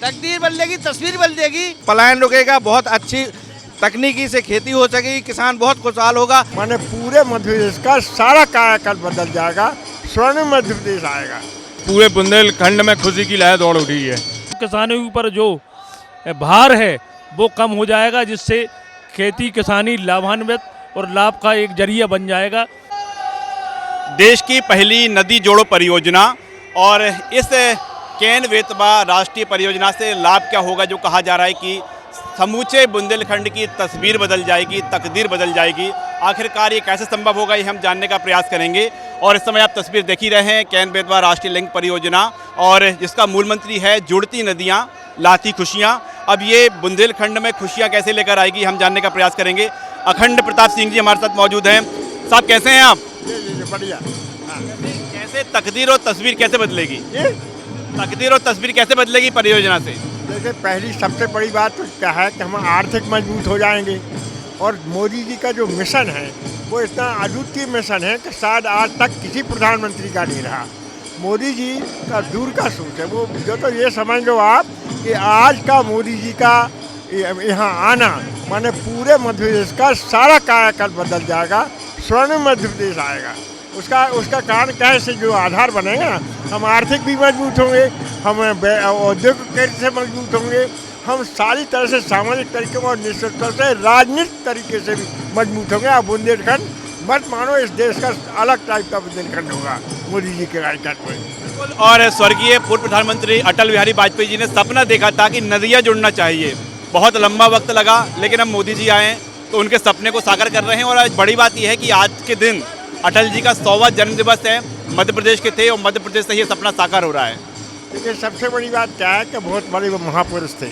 तकदीर बदलेगी, तस्वीर बदलेगी। पलायन रुकेगा, बहुत अच्छी तकनीकी से खेती हो सकेगी, किसान बहुत खुशहाल होगा। माने पूरे मध्य प्रदेश का सारा कायाकल्प बदल जाएगा, स्वर्ण मध्य प्रदेश आएगा। पूरे बुंदेलखंड में खुशी की लहर दौड़ उठी है। किसानों के ऊपर जो भार है वो कम हो जाएगा, जिससे खेती किसानी लाभान्वित और लाभ का एक जरिया बन जाएगा। देश की पहली नदी जोड़ो परियोजना और इस केन बेतवा राष्ट्रीय परियोजना से लाभ क्या होगा, जो कहा जा रहा है कि समूचे बुंदेलखंड की तस्वीर बदल जाएगी, तकदीर बदल जाएगी। आखिरकार ये कैसे संभव होगा, ये हम जानने का प्रयास करेंगे। और इस समय आप तस्वीर देख ही रहे हैं, केन बेतवा राष्ट्रीय लिंक परियोजना, और जिसका मूल मंत्री है जुड़ती नदियाँ लाती खुशियाँ। अब ये बुंदेलखंड में खुशियाँ कैसे लेकर आएगी, हम जानने का प्रयास करेंगे। अखंड प्रताप सिंह जी हमारे साथ मौजूद हैं। साहब कैसे हैं आप? बढ़िया। कैसे तकदीर और तस्वीर कैसे बदलेगी? तकदीर और तस्वीर कैसे बदलेगी परियोजना से? देखिए, पहली सबसे बड़ी बात तो क्या है कि हम आर्थिक मजबूत हो जाएंगे, और मोदी जी का जो मिशन है वो इतना अद्वितीय मिशन है कि शायद आज तक किसी प्रधानमंत्री का नहीं रहा। मोदी जी का दूर का सोच है वो, जो तो ये समझ लो आप कि आज का मोदी जी का यहाँ आना माने पूरे मध्य प्रदेश का सारा कायाकल्प बदल जाएगा, स्वर्ण मध्य प्रदेश आएगा। उसका कारण क्या है, इससे जो आधार बनेगा ना, हम आर्थिक भी मजबूत होंगे, हम औद्योगिक से मजबूत होंगे, हम सारी तरह से सामाजिक तरीके और निश्चित तौर से राजनीतिक तरीके से भी मजबूत होंगे। अब बुंदेलखंड मत मानो, इस देश का अलग टाइप का बुंदेलखंड होगा मोदी जी के कार्यकाल में। और स्वर्गीय पूर्व प्रधानमंत्री अटल बिहारी वाजपेयी जी ने सपना देखा था कि नदियाँ जुड़ना चाहिए। बहुत लंबा वक्त लगा, लेकिन अब मोदी जी आए तो उनके सपने को साकार कर रहे हैं। और आज बड़ी बात यह है कि आज के दिन अटल जी का 100वां जन्मदिवस है। मध्य प्रदेश के थे और मध्य प्रदेश से ये सपना साकार हो रहा है। देखिए, सबसे बड़ी बात क्या है कि बहुत बड़े वो महापुरुष थे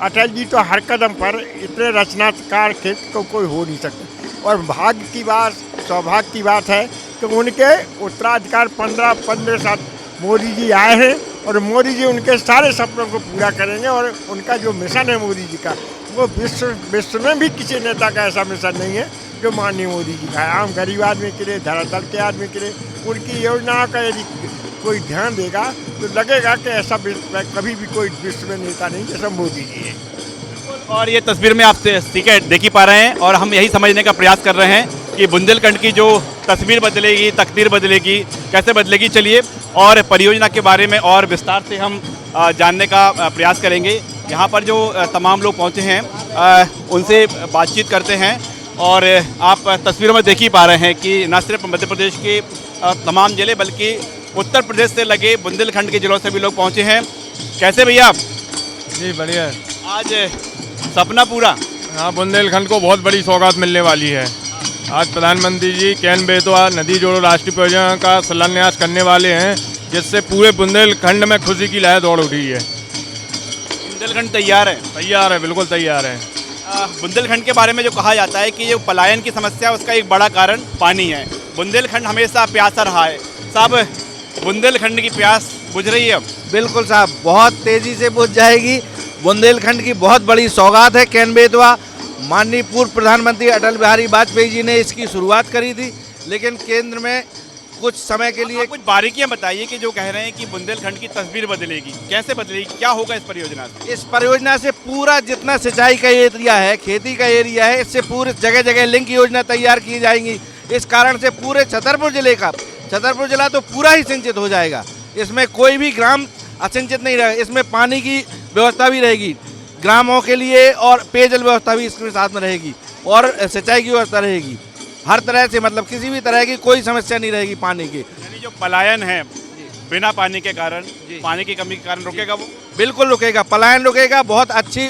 अटल जी, तो हर कदम पर इतने रचनाकार थे को कोई हो नहीं सकता। और भाग्य की बात, सौभाग्य की बात है कि उनके उत्तराधिकार 15 साल मोदी जी आए हैं, और मोदी जी उनके सारे सपनों को पूरा करेंगे। और उनका जो मिशन है मोदी जी का, वो विश्व में भी किसी नेता का ऐसा मिशन नहीं है जो माननीय मोदी जी का है। आम गरीब आदमी के लिए, धरातल के आदमी के लिए उनकी योजनाओं का यदि कोई ध्यान देगा तो लगेगा कि ऐसा कभी भी कोई विश्व में नेता नहीं जैसा मोदी जी है। और ये तस्वीर में आपसे टिकट देख ही पा रहे हैं, और हम यही समझने का प्रयास कर रहे हैं कि बुंदेलखंड की जो तस्वीर बदलेगी, तकदीर बदलेगी, कैसे बदलेगी। चलिए और परियोजना के बारे में और विस्तार से हम जानने का प्रयास करेंगे। यहाँ पर जो तमाम लोग पहुँचे हैं उनसे बातचीत करते हैं। और आप तस्वीरों में देख ही पा रहे हैं कि न सिर्फ मध्य प्रदेश के तमाम जिले बल्कि उत्तर प्रदेश से लगे बुंदेलखंड के जिलों से भी लोग पहुँचे हैं। कैसे भैया आप? जी बढ़िया है। आज सपना पूरा? हाँ, बुंदेलखंड को बहुत बड़ी सौगात मिलने वाली है। आज प्रधानमंत्री जी केन बेतवा नदी जोड़ो राष्ट्रीय परियोजना का शिलान्यास करने वाले हैं, जिससे पूरे बुंदेलखंड में खुशी की लहर दौड़ उठी है। बुंदेलखंड तैयार है? तैयार है, बिल्कुल तैयार है। बुंदेलखंड के बारे में जो कहा जाता है कि जो पलायन की समस्या है उसका एक बड़ा कारण पानी है। बुंदेलखंड हमेशा प्यासा रहा है। साहब, बुंदेलखंड की प्यास बुझ रही है अब? बिल्कुल साहब, बहुत तेजी से बुझ जाएगी। बुंदेलखंड की बहुत बड़ी सौगात है केन बेतवा। माननीय पूर्व प्रधानमंत्री अटल बिहारी वाजपेयी जी ने इसकी शुरुआत करी थी, लेकिन केंद्र में कुछ समय के लिए कुछ बारीकियां बताइए कि जो कह रहे हैं कि बुंदेलखंड की तस्वीर बदलेगी, कैसे बदलेगी, क्या होगा इस परियोजना से? इस परियोजना से पूरा जितना सिंचाई का एरिया है, खेती का एरिया है, इससे पूरे जगह जगह लिंक योजना तैयार की जाएंगी। इस कारण से पूरे छतरपुर जिला तो पूरा ही सिंचित हो जाएगा। इसमें कोई भी ग्राम असिंचित नहीं रहेगा। इसमें पानी की व्यवस्था भी रहेगी ग्रामों के लिए, और पेयजल व्यवस्था भी इसके साथ में रहेगी, और सिंचाई की व्यवस्था रहेगी। हर तरह से, मतलब किसी भी तरह की कोई समस्या नहीं रहेगी पानी की। यानी जो पलायन है बिना पानी के कारण, पानी की कमी के कारण रुकेगा वो? बिल्कुल रुकेगा, पलायन रुकेगा, बहुत अच्छी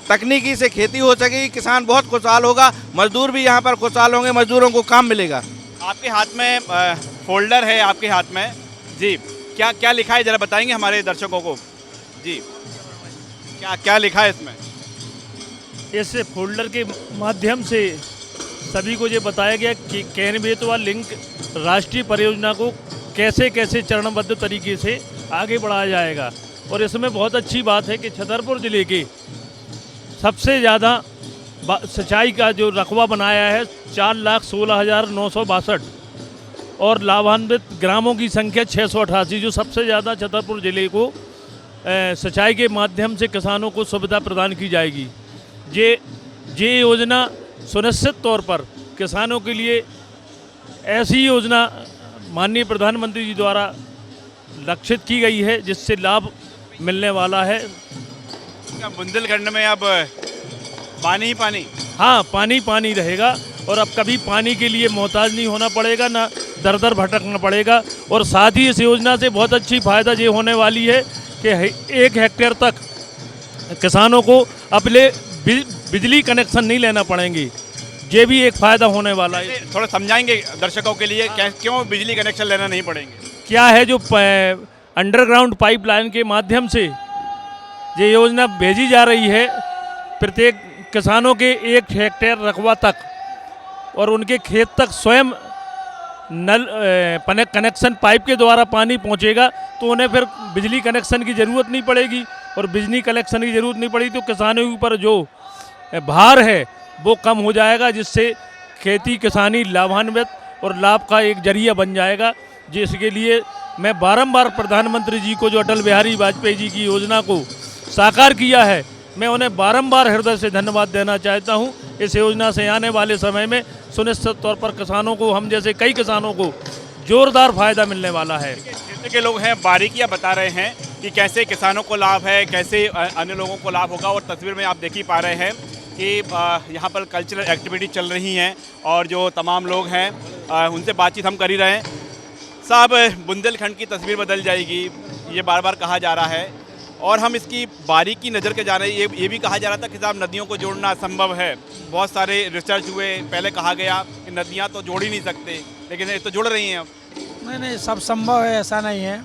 तकनीकी से खेती हो सकेगी, किसान बहुत खुशहाल होगा, मजदूर भी यहाँ पर खुशहाल होंगे, मजदूरों को काम मिलेगा। आपके हाथ में फोल्डर है, आपके हाथ में जी, क्या क्या लिखा है, जरा बताएंगे हमारे दर्शकों को जी, क्या क्या लिखा है इसमें? इस फोल्डर के माध्यम से सभी को ये बताया गया कि केन बेतवा लिंक राष्ट्रीय परियोजना को कैसे कैसे चरणबद्ध तरीके से आगे बढ़ाया जाएगा। और इसमें बहुत अच्छी बात है कि छतरपुर ज़िले के सबसे ज़्यादा सिंचाई का जो रकबा बनाया है 4,16,962, और लाभान्वित ग्रामों की संख्या 688, जो सबसे ज़्यादा छतरपुर ज़िले को सिंचाई के माध्यम से किसानों को सुविधा प्रदान की जाएगी। ये योजना सुनिश्चित तौर पर किसानों के लिए ऐसी योजना माननीय प्रधानमंत्री जी द्वारा लक्षित की गई है जिससे लाभ मिलने वाला है। क्या बुंदेलखंड में अब पानी ही पानी? हाँ, पानी पानी रहेगा और अब कभी पानी के लिए मोहताज नहीं होना पड़ेगा, ना दर दर भटकना पड़ेगा। और साथ ही इस योजना से बहुत अच्छी फ़ायदा ये होने वाली है कि 1 हेक्टेयर तक किसानों को अपने बिजली कनेक्शन नहीं लेना पड़ेंगे। ये भी एक फ़ायदा होने वाला है। थोड़ा समझाएंगे दर्शकों के लिए क्यों बिजली कनेक्शन लेना नहीं पड़ेंगे? क्या है, जो अंडरग्राउंड पाइपलाइन के माध्यम से ये योजना भेजी जा रही है प्रत्येक किसानों के 1 हेक्टेयर रकबा तक, और उनके खेत तक स्वयं नल कनेक्शन पाइप के द्वारा पानी पहुंचेगा, तो उन्हें फिर बिजली कनेक्शन की ज़रूरत नहीं पड़ेगी। और बिजली कनेक्शन की ज़रूरत नहीं पड़ेगी तो किसानों के ऊपर जो भार है वो कम हो जाएगा, जिससे खेती किसानी लाभान्वित और लाभ का एक जरिया बन जाएगा। जिसके लिए मैं बारंबार प्रधानमंत्री जी को, जो अटल बिहारी वाजपेयी जी की योजना को साकार किया है, मैं उन्हें बारंबार हृदय से धन्यवाद देना चाहता हूं। इस योजना से आने वाले समय में सुनिश्चित तौर पर किसानों को, हम जैसे कई किसानों को जोरदार फायदा मिलने वाला है। क्षेत्र के लोग हैं, बारीकियां बता रहे हैं कि कैसे किसानों को लाभ है, कैसे अन्य लोगों को लाभ होगा। और तस्वीर में आप देख ही पा रहे हैं कि यहाँ पर कल्चरल एक्टिविटी चल रही हैं और जो तमाम लोग हैं उनसे बातचीत हम कर ही रहे हैं। साहब, बुंदेलखंड की तस्वीर बदल जाएगी, ये बार बार कहा जा रहा है, और हम इसकी बारीकी नज़र के जा रहे हैं। ये भी कहा जा रहा था कि साहब नदियों को जोड़ना असंभव है। बहुत सारे रिसर्च हुए, पहले कहा गया कि नदियाँ तो जोड़ ही नहीं सकते, लेकिन ये तो जुड़ रही हैं अब। नहीं, सब संभव है, ऐसा नहीं है।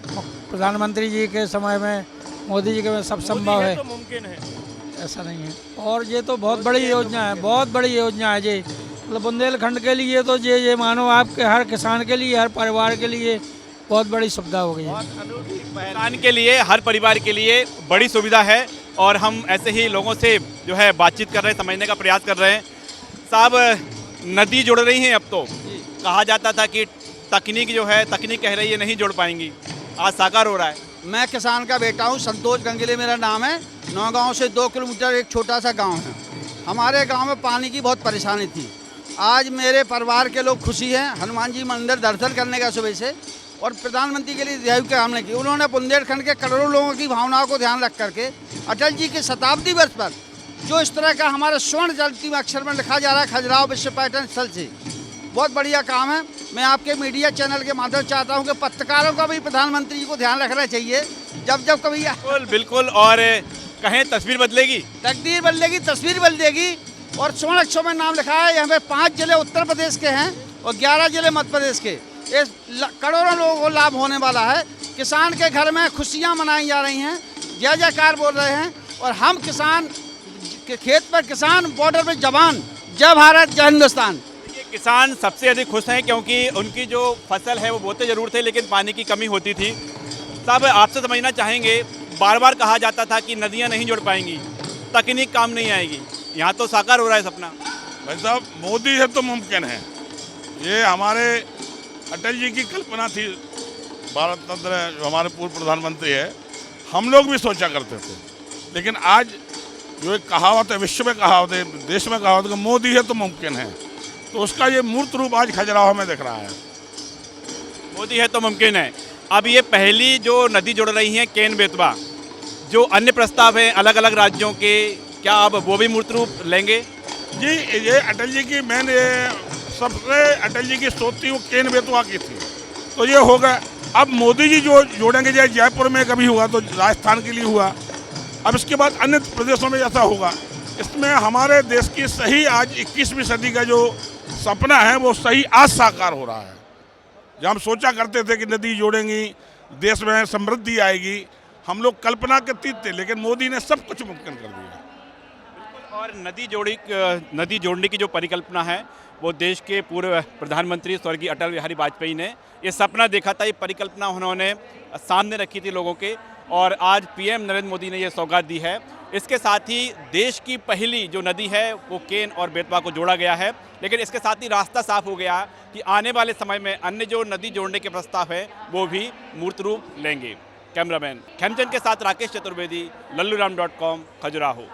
प्रधानमंत्री जी के समय में, मोदी जी के में सब संभव है, तो मुमकिन है, ऐसा नहीं है। और ये तो बहुत बड़ी योजना है, बहुत बड़ी योजना है ये। मतलब बुंदेलखंड के लिए तो ये मानो आपके हर किसान के लिए, हर परिवार के लिए बहुत बड़ी सुविधा हो गई है। किसान के लिए, हर परिवार के लिए बड़ी सुविधा है। और हम ऐसे ही लोगों से जो है बातचीत कर रहे हैं, समझने का प्रयास कर रहे हैं। साहब, नदी जुड़ रही हैं अब तो। कहा जाता था कि तकनीक जो है, तकनीक कह रही है नहीं जोड़ पाएंगी, आज साकार हो रहा है। मैं किसान का बेटा हूँ, संतोष गंगले मेरा नाम है। नौगांव से 2 किलोमीटर एक छोटा सा गांव है। हमारे गांव में पानी की बहुत परेशानी थी। आज मेरे परिवार के लोग खुशी हैं। हनुमान जी मंदिर दर्शन करने का सुबह से, और प्रधानमंत्री के लिए दैव के हमने की। उन्होंने बुंदेलखंड के करोड़ों लोगों की भावनाओं को ध्यान रख करके अटल जी के शताब्दी वर्ष पर जो इस तरह का हमारा स्वर्ण जयंती में अक्षर में लिखा जा रहा है खजुराहो विश्व पर्यटन स्थल से, बहुत बढ़िया काम है। मैं आपके मीडिया चैनल के माध्यम से चाहता हूं कि पत्रकारों का भी प्रधानमंत्री जी को ध्यान रखना चाहिए जब कभी। बिल्कुल बिल्कुल। और कहें तस्वीर बदलेगी, तकदीर बदलेगी, तस्वीर बदलेगी। और स्वर्ण अक्षरों में नाम लिखा है। यहाँ पे 5 जिले उत्तर प्रदेश के हैं और 11 जिले मध्य प्रदेश के। इस करोड़ों लोगों को लाभ होने वाला है। किसान के घर में खुशियाँ मनाई जा रही हैं, जय जयकार बोल रहे हैं। और हम किसान के खेत पर किसान, बॉर्डर पर जवान, जय भारत जय हिंदुस्तान। किसान सबसे अधिक खुश हैं क्योंकि उनकी जो फसल है वो बोते जरूर थे, लेकिन पानी की कमी होती थी। साहब, आपसे समझना चाहेंगे, बार बार कहा जाता था कि नदियां नहीं जुड़ पाएंगी, तकनीक काम नहीं आएगी, यहाँ तो साकार हो रहा है सपना। भाई साहब, मोदी है तो मुमकिन है। ये हमारे अटल जी की कल्पना थी। भारत रत्न जो हमारे पूर्व प्रधानमंत्री है, हम लोग भी सोचा करते थे। लेकिन आज जो एक कहावत है, विश्व में कहावत है, देश में कहावत है, मोदी है तो मुमकिन है, तो उसका ये मूर्त रूप आज खजुराहो में दिख रहा है। मोदी है तो मुमकिन है। अब ये पहली जो नदी जुड़ रही है केन बेतवा, जो अन्य प्रस्ताव हैं अलग अलग राज्यों के, क्या अब वो भी मूर्त रूप लेंगे? जी, ये अटल जी की मैंने सबसे अटल जी की सोच थी वो केन बेतवा की थी, तो ये होगा। अब मोदी जी जो जोड़ेंगे, जैसे जयपुर में कभी हुआ तो राजस्थान के लिए हुआ, अब इसके बाद अन्य प्रदेशों में ऐसा होगा। इसमें हमारे देश की सही आज 21वीं सदी का जो सपना है वो सही आज साकार हो रहा है। जब हम सोचा करते थे कि नदी जोड़ेंगी, देश में समृद्धि आएगी, हम लोग कल्पना करते थे, लेकिन मोदी ने सब कुछ मुमकिन कर दिया। और नदी जोड़ने की जो परिकल्पना है वो देश के पूर्व प्रधानमंत्री स्वर्गीय अटल बिहारी वाजपेयी ने ये सपना देखा था, ये परिकल्पना उन्होंने सामने रखी थी लोगों के, और आज पीएम नरेंद्र मोदी ने ये सौगात दी है। इसके साथ ही देश की पहली जो नदी है वो केन और बेतवा को जोड़ा गया है, लेकिन इसके साथ ही रास्ता साफ हो गया कि आने वाले समय में अन्य जो नदी जोड़ने के प्रस्ताव है वो भी मूर्त रूप लेंगे। कैमरामैन खेमचंद के साथ राकेश चतुर्वेदी, लल्लूराम.com, खजुराहो।